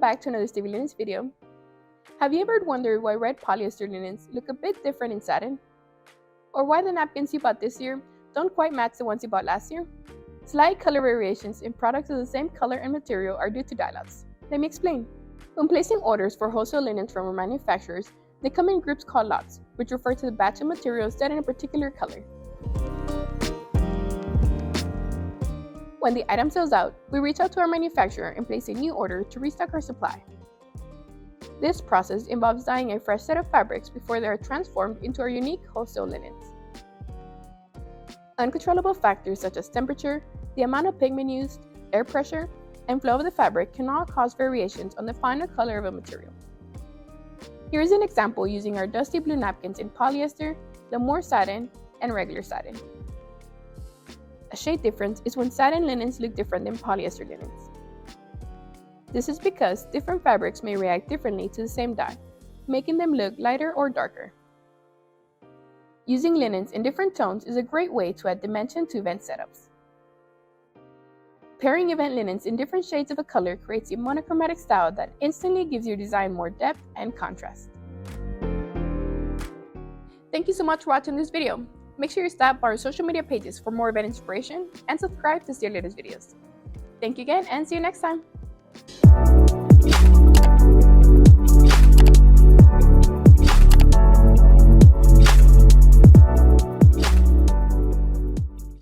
back to another Stevie Linens video. Have you ever wondered why red polyester linens look a bit different in satin? Or why the napkins you bought this year don't quite match the ones you bought last year? Slight color variations in products of the same color and material are due to dye lots. Let me explain. When placing orders for wholesale linens from our manufacturers, they come in groups called lots, which refer to the batch of materials dyed in a particular color. When the item sells out, we reach out to our manufacturer and place a new order to restock our supply. This process involves dyeing a fresh set of fabrics before they are transformed into our unique wholesale linens. Uncontrollable factors such as temperature, the amount of pigment used, air pressure, and flow of the fabric can all cause variations on the final color of a material. Here is an example using our dusty blue napkins in polyester, Lemoire satin, and regular satin. A shade difference is when satin linens look different than polyester linens. This is because different fabrics may react differently to the same dye, making them look lighter or darker. Using linens in different tones is a great way to add dimension to event setups. Pairing event linens in different shades of a color creates a monochromatic style that instantly gives your design more depth and contrast. Thank you so much for watching this video. Make sure you stop by our social media pages for more event inspiration and subscribe to see our latest videos. Thank you again and see you next time.